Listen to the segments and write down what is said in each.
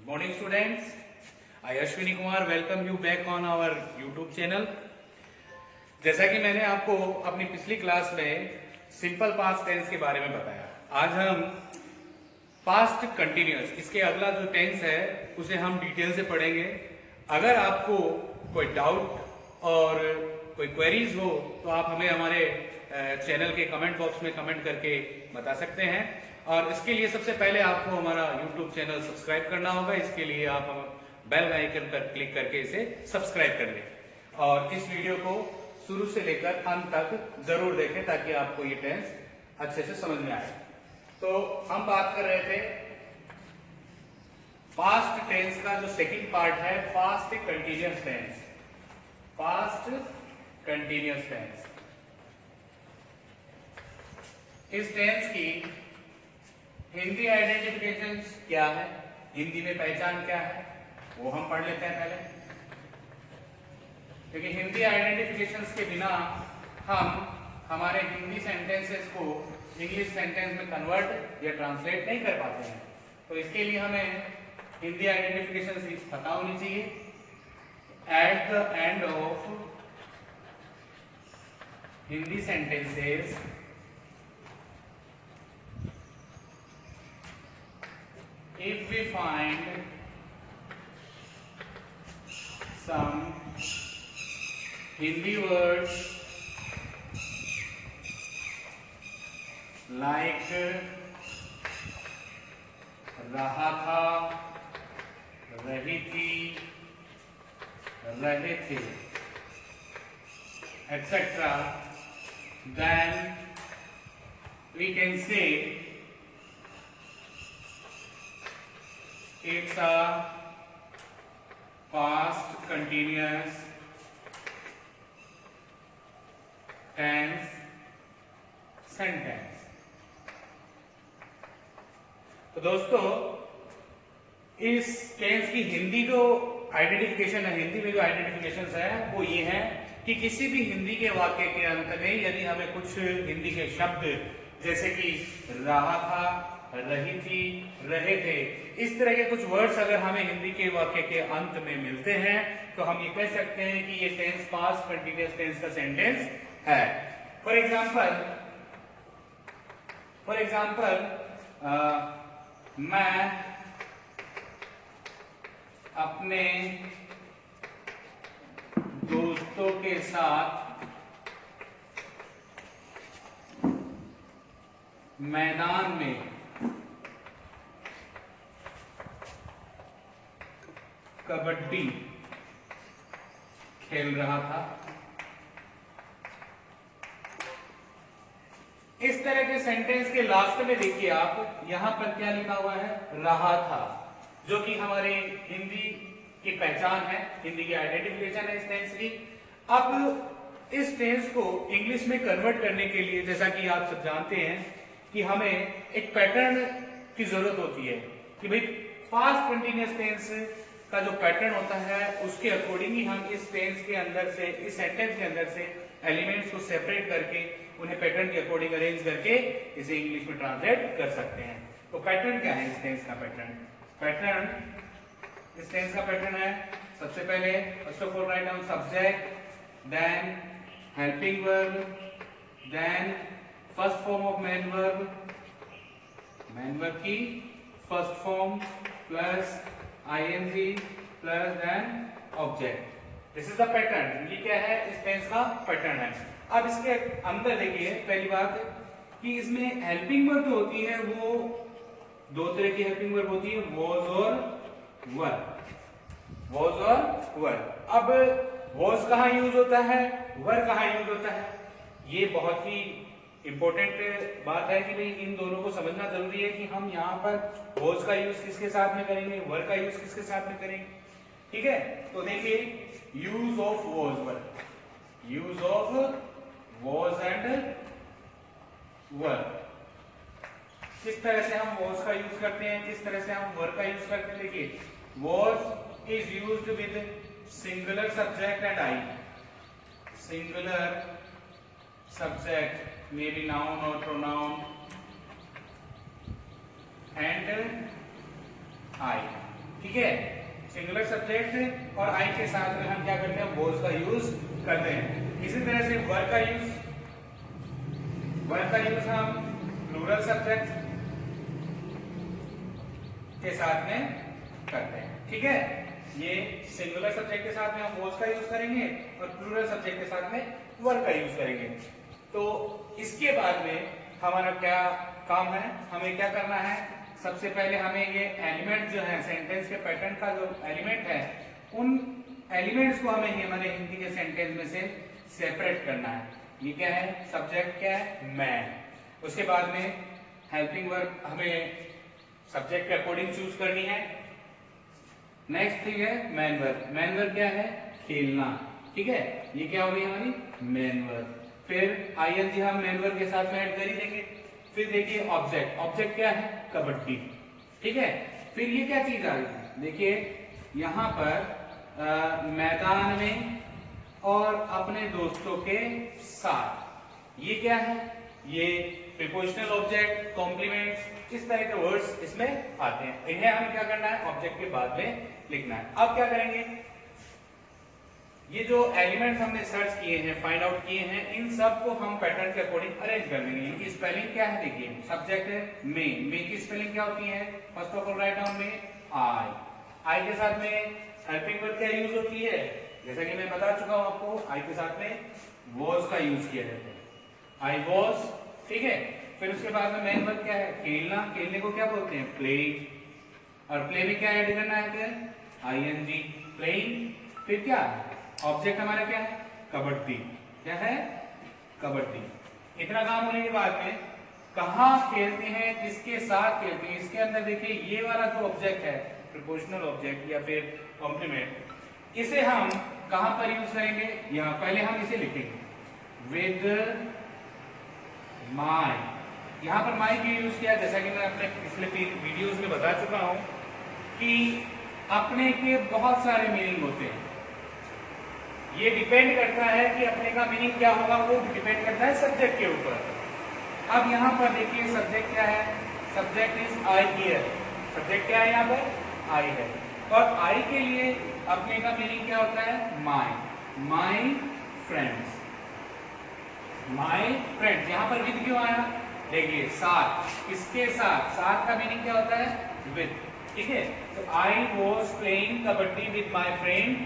morning students. I Ashwini Kumar welcome you back on our YouTube channel. जैसा कि मैंने आपको अपनी पिछली क्लास में सिंपल पास्ट टेंस के बारे में बताया, आज हम पास्ट कंटिन्यूअस, इसके अगला जो टेंस है उसे हम डिटेल से पढ़ेंगे। अगर आपको कोई डाउट और कोई क्वेरीज हो तो आप हमें हमारे चैनल के कमेंट बॉक्स में कमेंट करके बता सकते हैं। और इसके लिए सबसे पहले आपको हमारा YouTube चैनल सब्सक्राइब करना होगा। इसके लिए आप बेल आइकन पर क्लिक करके इसे सब्सक्राइब कर लें और इस वीडियो को शुरू से लेकर अंत तक जरूर देखें ताकि आपको ये टेंस अच्छे से समझ में आए। तो हम बात कर रहे थे पास्ट टेंस का जो सेकंड पार्ट है, past continuous tense. Past continuous tense, इस टेंस की हिंदी आइडेंटिफिकेशन क्या है, हिंदी में पहचान क्या है, वो हम पढ़ लेते हैं पहले, क्योंकि हिंदी आइडेंटिफिकेशंस के बिना हम हमारे हिंदी सेंटेंसेस को इंग्लिश सेंटेंस में कन्वर्ट या ट्रांसलेट नहीं कर पाते हैं। तो इसके लिए हमें हिंदी आइडेंटिफिकेशंस पता होनी चाहिए। At the end of Hindi sentences if we find some Hindi words like रहा था, रही थी, रहे थे, etc., then we can say it's a past continuous tense sentence। तो दोस्तों, इस टेंस की हिंदी जो आइडेंटिफिकेशन है, हिंदी में जो आइडेंटिफिकेशन है वो ये है कि किसी भी हिंदी के वाक्य के अंत में यदि हमें कुछ हिंदी के शब्द जैसे कि रहा था, रही थी, रहे थे, इस तरह के कुछ वर्ड्स अगर हमें हिंदी के वाक्य के अंत में मिलते हैं तो हम ये कह सकते हैं कि ये टेंस पास्ट कंटिन्यूअस टेंस का सेंटेंस है। फॉर एग्जाम्पल मैं अपने दोस्तों के साथ मैदान में कबड्डी खेल रहा था। इस तरह के सेंटेंस के लास्ट में देखिए आप, यहां पर क्या लिखा हुआ है, रहा था, जो कि हमारे हिंदी की पहचान है, हिंदी की आइडेंटिफिकेशन है इस टेंस की। अब इस टेंस को इंग्लिश में कन्वर्ट करने के लिए, जैसा कि आप सब जानते हैं कि हमें एक पैटर्न की जरूरत होती है कि भाई पास्ट कंटिन्यूअस टेंस का जो पैटर्न होता है उसके अकॉर्डिंग ही हम इस टेंस के अंदर से, इस सेंटेंस के अंदर से एलिमेंट्स को सेपरेट करके उन्हें पैटर्न के अकॉर्डिंग अरेंज करके इसे इंग्लिश में ट्रांसलेट कर सकते हैं। तो पैटर्न क्या है इस टेंस का? इस टेंस का पैटर्न है, सबसे पहले first of all write down subject, then helping verb, then first form of main verb की first form plus ING plus then object. This is the pattern. ये क्या है? इस टेंस का पैटर्न है। अब इसके अंदर देखिए, पहली बात कि इसमें हेल्पिंग वर्ब जो होती है वो दो तरह की हेल्पिंग वर्ब होती है, वॉज और वर। वॉज और वर। अब वॉज कहाँ यूज होता है, वर कहाँ यूज होता है, ये बहुत ही इंपॉर्टेंट बात है कि भाई इन दोनों को समझना जरूरी है कि हम यहाँ पर वॉज का यूज किसके साथ में करेंगे, वर का यूज किसके साथ में करेंगे। ठीक है, तो देखिए use of was were, use of was and were, किस तरह से हम वॉज का यूज करते हैं, किस तरह से हम वर का यूज करते हैं। देखिए was is used with singular subject and I. Singular subject may be noun or pronoun and I. ठीक है, सिंगुलर सब्जेक्ट और आई के साथ में हम क्या करते हैं, वॉज का यूज करते हैं। इसी तरह से वर्क का यूज हम प्लूरल सब्जेक्ट के साथ में करते हैं। ठीक है, ये सिंगुलर सब्जेक्ट के साथ में हम वॉज का यूज करेंगे और प्लूरल सब्जेक्ट के साथ में वर्क का यूज करेंगे। तो इसके बाद में हमारा क्या काम है, हमें क्या करना है, सबसे पहले हमें ये एलिमेंट जो है सेंटेंस के पैटर्न का जो एलिमेंट है, उन एलिमेंट्स को हमें हमारे हिंदी के सेंटेंस में से सेपरेट करना है। ये क्या है, सब्जेक्ट क्या है, मैं। उसके बाद में हेल्पिंग वर्ब हमें सब्जेक्ट के अकॉर्डिंग चूज करनी है। नेक्स्ट थिंग है मैन वर्ब। मैन वर्ब क्या है, खेलना। ठीक है, ये क्या हो गई हमारी मैन वर्ब। फिर आईएनजी हम मैन वर्ब के साथ में ऐड कर ही देंगे। फिर देखिए ऑब्जेक्ट, ऑब्जेक्ट क्या है, कबड्डी। ठीक है, फिर ये क्या चीज आ गई, देखिए यहाँ पर मैदान में और अपने दोस्तों के साथ, ये क्या है, ये प्रीपोजिशनल ऑब्जेक्ट, कॉम्प्लीमेंट्स, इस तरह के वर्ड्स इसमें आते हैं। इन्हें हमें क्या करना है, ऑब्जेक्ट के बाद में लिखना है। अब क्या करेंगे, ये जो एलिमेंट्स हमने सर्च किए हैं, फाइंड आउट किए हैं, इन सब को हम पैटर्न के अकॉर्डिंग अरेंज कर देंगे। इनकी स्पेलिंग क्या है, देखिए सब्जेक्ट है मे की स्पेलिंग क्या होती है, first of all write down में आई के साथ में हेल्पिंग वर्ब क्या यूज होती है, जैसा कि मैं बता चुका हूं आपको, आई के साथ में वॉज का यूज किया जाता है, आई वॉज। ठीक है, फिर उसके बाद में मेन वर्ब क्या है, खेलना। खेलने को क्या बोलते हैं, प्ले। और प्ले में क्या ऐड करना है, फिर आईएनजी, प्लेइंग। फिर क्या ऑब्जेक्ट हमारा क्या है, कबड्डी। क्या है, कबड्डी। इतना काम होने के बाद में कहाँ खेलते हैं, किसके साथ खेलते हैं, इसके अंदर देखिए ये वाला जो ऑब्जेक्ट है, प्रीपोजिशनल ऑब्जेक्ट या फिर कॉम्प्लीमेंट, इसे हम कहां पर यूज करेंगे, यहां। पहले हम इसे लिखेंगे विद माय। यहां पर माय की यूज किया, जैसा कि मैं अपने पिछले वीडियोस में बता चुका हूं कि अपने के बहुत सारे मीनिंग होते हैं। ये डिपेंड करता है कि अपने का मीनिंग क्या होगा, वो डिपेंड करता है सब्जेक्ट के ऊपर। अब यहाँ पर देखिए सब्जेक्ट क्या है, subject is I hear. Subject क्या है, यहाँ पर आई है। और आई के लिए अपने का मीनिंग क्या होता है, my. My friends, my friends. यहाँ पर विद क्यों आया, देखिए साथ, किसके साथ, साथ का मीनिंग क्या होता है, विद। ठीक है, तो I was playing kabaddi with my friend.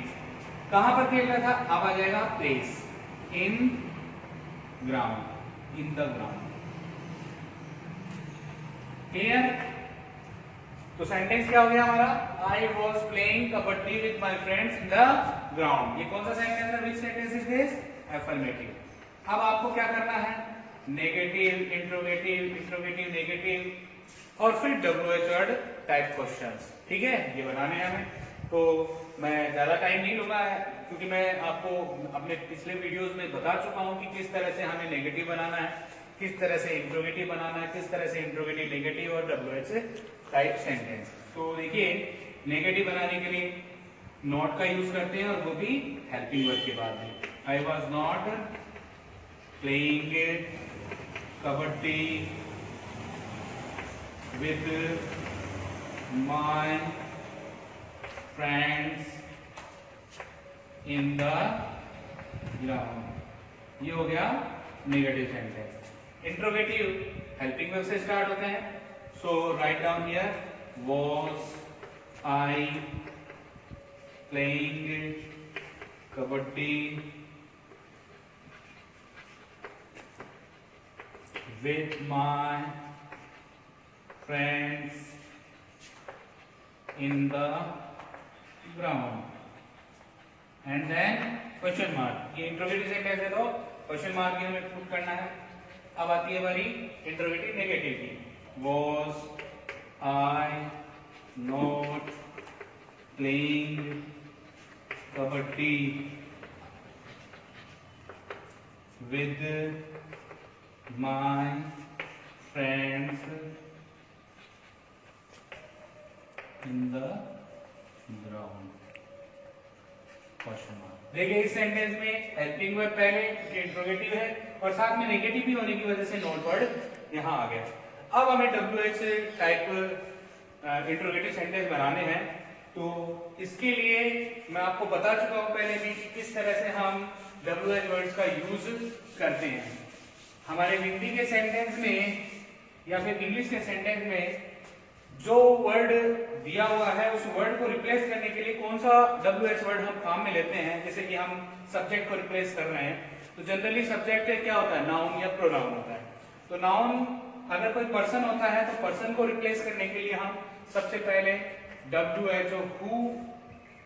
कहां पर खेल रहा था, अब आ जाएगा place, in ground, in the ground. Clear. तो सेंटेंस क्या हो गया हमारा, I was playing kabaddi with my friends in the ground. ये कौन सा सेंटेंस है, विच सेंटेंस इज दिस, अफर्मेटिव। अब आपको क्या करना है, नेगेटिव, इंट्रोगेटिव, इंट्रोगेटिव नेगेटिव और फिर WH वर्ड टाइप क्वेश्चंस। ठीक है, ये बनाने हैं हमें। तो मैं ज्यादा टाइम नहीं लूंगा क्योंकि मैं आपको अपने पिछले वीडियोस में बता चुका हूं कि किस तरह से हमें नेगेटिव बनाना है, किस तरह से इंट्रोगेटिव बनाना है, किस तरह से इंट्रोगेटिव, नेगेटिव और WH टाइप सेंटेंस। तो देखिए नेगेटिव बनाने के लिए नॉट का यूज करते हैं और वो भी हेल्पिंग वर्ब के बाद में। I was not playing kabaddi with my friends in the ground. ये हो गया negative sentence. Interrogative helping verb से स्टार्ट होते हैं। So write down here, was I playing kabaddi with my friends in the ground and then question mark. ये interrogative sentence है तो question mark ही हमें पुट करना है। अब आती है हमारी इंट्रोगेटिव नेगेटिव की, was I not playing kabaddi with my friends in the ground, question mark. देखिए इस सेंटेंस में हेल्पिंग वर्ब पहले इंट्रोगेटिव है और साथ में नेगेटिव भी होने की वजह से नॉट वर्ड यहाँ आ गया। अब हमें WH टाइप इंट्रोगेटिव सेंटेंस बनाने हैं। तो इसके लिए मैं आपको बता चुका हूं पहले भी कि किस तरह से हम WH वर्ड्स का यूज करते हैं। हमारे हिंदी के सेंटेंस में या फिर इंग्लिश के सेंटेंस में जो वर्ड दिया हुआ है उस वर्ड को रिप्लेस करने के लिए कौन सा WH वर्ड हम काम में लेते हैं। जैसे कि हम सब्जेक्ट को रिप्लेस कर रहे हैं तो जनरली सब्जेक्ट क्या होता है, नाउन या प्रोनाउन होता है। तो नाउन अगर कोई पर्सन होता है तो पर्सन को रिप्लेस करने के लिए हम सबसे पहले WHO हु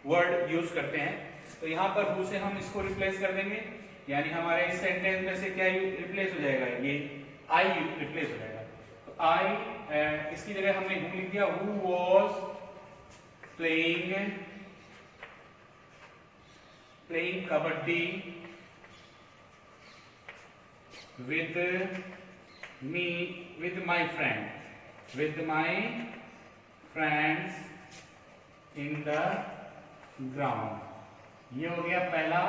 वर्ड यूज करते हैं। तो यहाँ पर हु से हम इसको रिप्लेस कर देंगे, यानी हमारे इस सेंटेंस में से क्या रिप्लेस हो जाएगा, ये आई रिप्लेस हो जाएगा। तो आई इसकी जगह हमने हु लिख दिया, who was playing kabaddi with my friends in the ground। ये हो गया पहला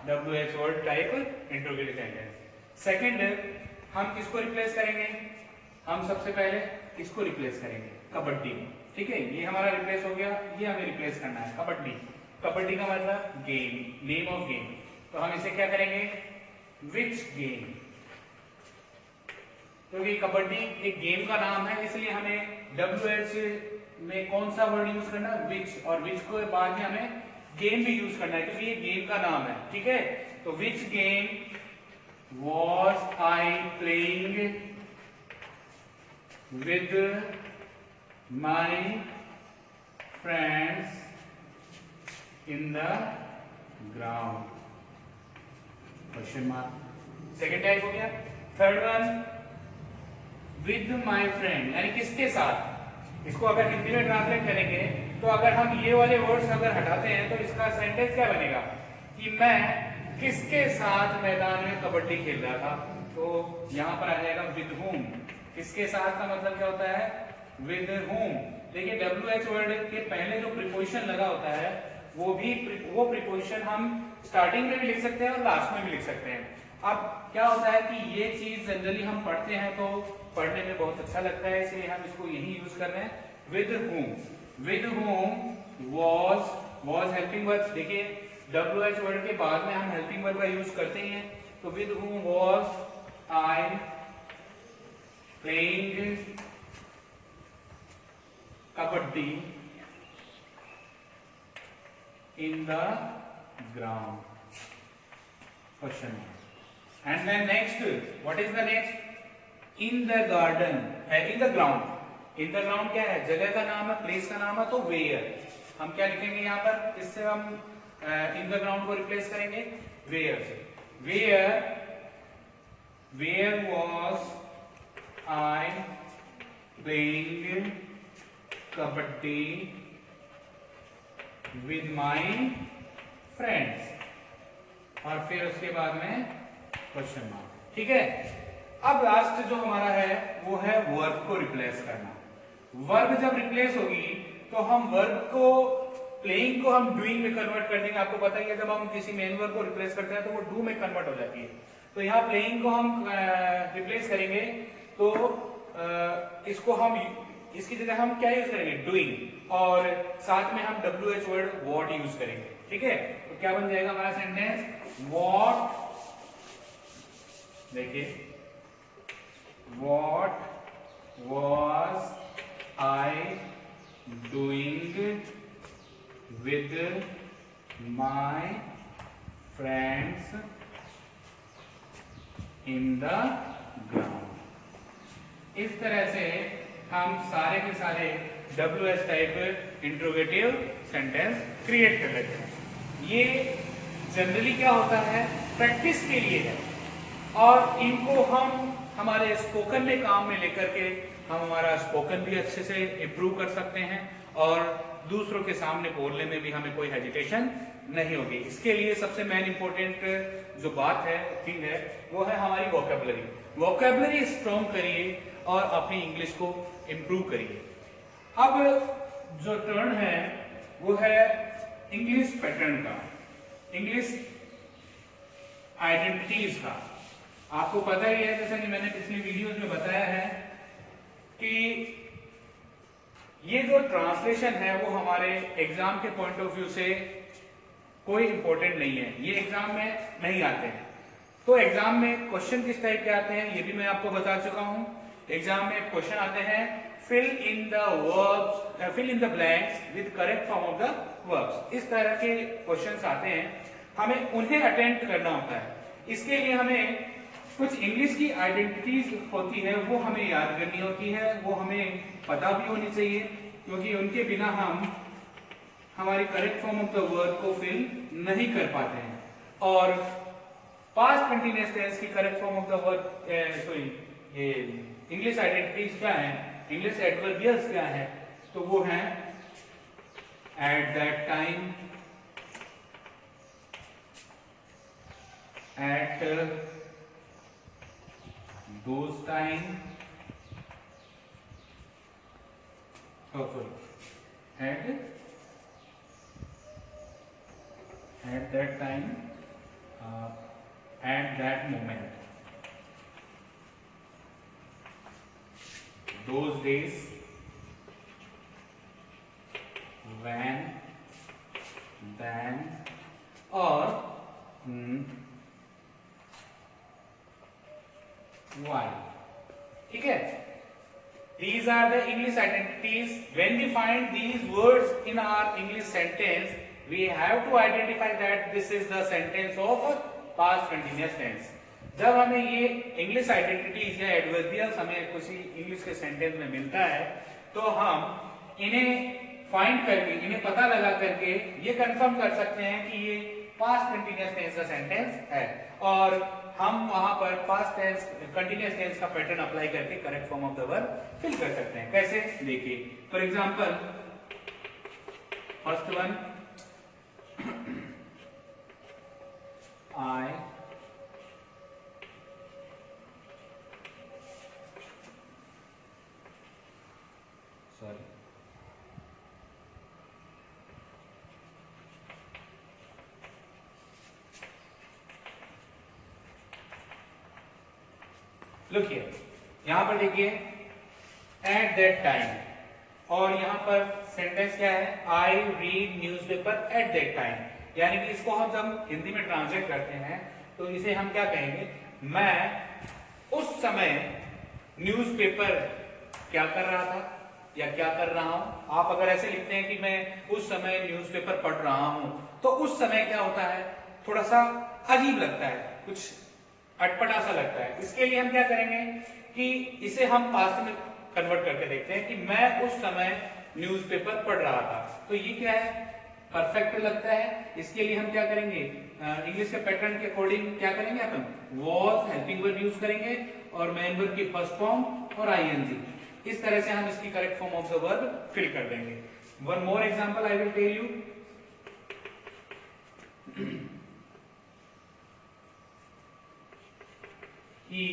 WH word type interrogative sentence. Second, हम किसको रिप्लेस करेंगे, हम सबसे पहले इसको रिप्लेस करेंगे, कबड्डी। ठीक है, ये हमारा रिप्लेस हो गया, ये हमें रिप्लेस करना है कबड्डी। कबड्डी का मतलब गेम, नेम ऑफ गेम। तो हम इसे क्या करेंगे, विच गेम, क्योंकि कबड्डी एक गेम का नाम है इसलिए हमें WH में कौन सा वर्ड यूज करना है, विच, और विच को बाद में हमें गेम भी यूज करना है क्योंकि ये गेम का नाम है। ठीक है, तो which game was I playing with my friends in the ground, question mark. Second type हो गया। Third one, with my friend, यानी किसके साथ। इसको अगर हिंदी में ट्रांसलेट करेंगे तो अगर हम ये वाले वर्ड्स अगर हटाते हैं तो इसका सेंटेंस क्या बनेगा कि मैं किसके साथ मैदान में कबड्डी खेल रहा था। तो यहां पर आ जाएगा विद whom। किसके साथ का मतलब क्या होता है, विद whom। देखिए WH वर्ड के पहले जो प्रीपोजिशन लगा होता है वो प्रीपोजिशन हम स्टार्टिंग में भी लिख सकते हैं और लास्ट में भी लिख सकते हैं। अब क्या होता है कि ये चीज जनरली हम पढ़ते हैं तो पढ़ने में बहुत अच्छा लगता है, इसलिए हम इसको यही यूज कर रहे हैं, with whom was helping verb. देखिए WH वर्ड के बाद में हम हेल्पिंग वर्ब का यूज करते ही हैं। तो with whom was I playing kabaddi in the ground, question mark। And then next, what is the next, in the garden है, in the ground। in the ground क्या है, जगह का नाम है, प्लेस का नाम है। तो where हम क्या लिखेंगे यहाँ पर, इससे हम in the ground को रिप्लेस करेंगे where से। where was I playing kabaddi with my friends, और फिर उसके बाद में क्वेश्चन मार्क। ठीक है, अब लास्ट जो हमारा है वो है वर्ब को रिप्लेस करना। वर्ब जब रिप्लेस होगी तो हम वर्ब को, प्लेइंग को हम डूइंग में कन्वर्ट कर देंगे। आपको पता ही है जब हम किसी मेन वर्ब को रिप्लेस करते हैं तो वो डू में कन्वर्ट हो जाती है। तो यहाँ प्लेइंग को हम रिप्लेस करेंगे तो इसको हम, इसकी जगह हम क्या यूज करेंगे, डूइंग, और साथ में हम WH वर्ड वॉट यूज करेंगे। ठीक है, तो क्या बन जाएगा हमारा सेंटेंस, वॉट, देखिए what was I doing with my friends in the ground। इस तरह से हम सारे के सारे WH type interrogative sentence create कर लेते हैं। ये जनरली क्या होता है, प्रैक्टिस के लिए है, और इनको हम हमारे स्पोकन में काम में लेकर के हम हमारा स्पोकन भी अच्छे से इम्प्रूव कर सकते हैं और दूसरों के सामने बोलने में भी हमें कोई हेजिटेशन नहीं होगी। इसके लिए सबसे मेन इंपॉर्टेंट जो बात है, थिंग है, वो है हमारी वोकैबुलरी। वोकैबुलरी स्ट्रॉन्ग करिए और अपनी इंग्लिश को इम्प्रूव करिए। अब जो टर्न है वो है इंग्लिश पैटर्न का, इंग्लिश आइडेंटिटीज का। आपको पता ही है, जैसा कि मैंने पिछली वीडियोज में बताया है कि ये जो ट्रांसलेशन है वो हमारे एग्जाम के पॉइंट ऑफ व्यू से कोई इंपॉर्टेंट नहीं है, ये एग्जाम में नहीं आते हैं। तो एग्जाम में क्वेश्चन किस टाइप के आते हैं ये भी मैं आपको बता चुका हूं। एग्जाम में क्वेश्चन आते हैं fill in the verbs, fill in the blanks with correct form of the verbs, इस तरह के क्वेश्चंस आते हैं, हमें उन्हें अटेम्प्ट करना होता है। इसके लिए हमें कुछ इंग्लिश की आइडेंटिटीज होती है वो हमें याद करनी होती है, वो हमें पता भी होनी चाहिए, क्योंकि उनके बिना हम हमारी correct form of the verb को फिल नहीं कर पाते हैं। और पास्ट कंटीन्यूअस टेंस की correct form of the verb, sorry ये इंग्लिश आइडेंटिटीज क्या है, इंग्लिश एडवर्बियल्स क्या है, तो वो है at that time, at those time, oh sorry, at that time, at that moment, those days, when, then, or why, ठीक है। These are the English identities. When we find these words in our English sentence, we have to identify that this is the sentence of past continuous tense. जब हमें ये English identities या adverbials हमें किसी English के sentence में मिलता है, तो हम इन्हें फाइंड करके, इन्हें पता लगा करके ये कंफर्म कर सकते हैं कि ये पास्ट कंटीन्यूअस टेंस का सेंटेंस है, और हम वहां पर पास्ट टेंस कंटीन्यूअस टेंस का पैटर्न अप्लाई करके correct form of the verb fill कर सकते हैं। कैसे, देखिए for example first one, I sorry look here, यहां पर देखिए एट दैट टाइम, और यहां पर सेंटेंस क्या है, I read newspaper eight that time, यानी कि इसको हम जब हिंदी में ट्रांसलेट करते हैं तो इसे हम क्या कहेंगे, मैं उस समय न्यूज़पेपर क्या कर रहा था या क्या कर रहा हूं। आप अगर ऐसे लिखते हैं कि मैं उस समय न्यूज़पेपर पढ़ रहा हूं, तो उस समय क्या होता है, थोड़ा सा अजीब लगता है, कुछ अटपटा सा लगता है। इसके लिए हम क्या करेंगे कि इसे हम पास्ट में कन्वर्ट करके देखते हैं कि मैं उस समय न्यूज़पेपर पढ़ रहा था, तो ये क्या है, परफेक्ट लगता है। इसके लिए हम क्या करेंगे, इंग्लिश के पैटर्न के अकॉर्डिंग क्या करेंगे, अपन वॉज हेल्पिंग वर्ब यूज करेंगे और मेन वर्ब की फर्स्ट फॉर्म और आईएनजी, इस तरह से हम इसकी correct form of the verb fill कर देंगे। One more example I will tell you, he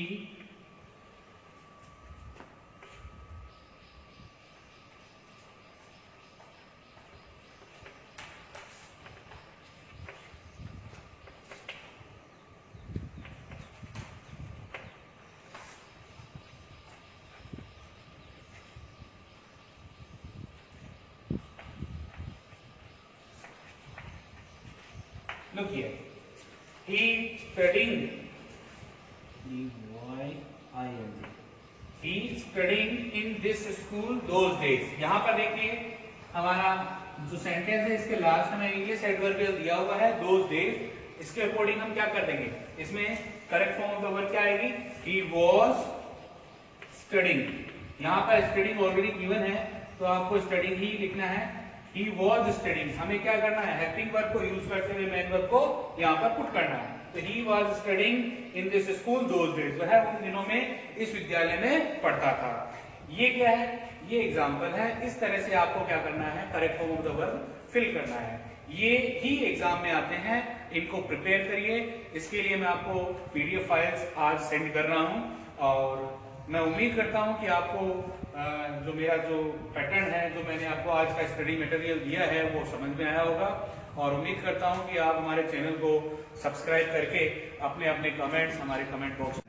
look here, he studying, he studying in this school those days। यहाँ पर देखिए हमारा जो सेंटेंस है इसके लास्ट में इंग्लिश एडवर्बियल दिया हुआ है those days, इसके अकॉर्डिंग हम क्या कर देंगे, इसमें correct form of the verb क्या आएगी, he was studying। यहाँ पर स्टडिंग ऑलरेडी गिवन है तो आपको स्टडिंग ही लिखना है, he was studying, हमें क्या करना है, हेल्पिंग वर्ब को यूज करते हुए मेन वर्ब को यहाँ पर पुट करना है। तो he was studying in this school those days, वह उन दिनों में इस विद्यालय में पढ़ता था। ये क्या है, ये एग्जाम्पल है, इस तरह से आपको क्या करना है, correct form of the verb fill करना है। ये ही एग्जाम में आते हैं, इनको प्रिपेयर करिए। इसके लिए मैं आपको पीडीएफ फाइल्स आज सेंड कर रहा हूँ, और मैं उम्मीद करता हूं कि आपको जो मेरा जो पैटर्न है, जो मैंने आपको आज का स्टडी मटेरियल दिया है, वो समझ में आया होगा, और उम्मीद करता हूं कि आप हमारे चैनल को सब्सक्राइब करके अपने अपने कमेंट्स हमारे कमेंट बॉक्स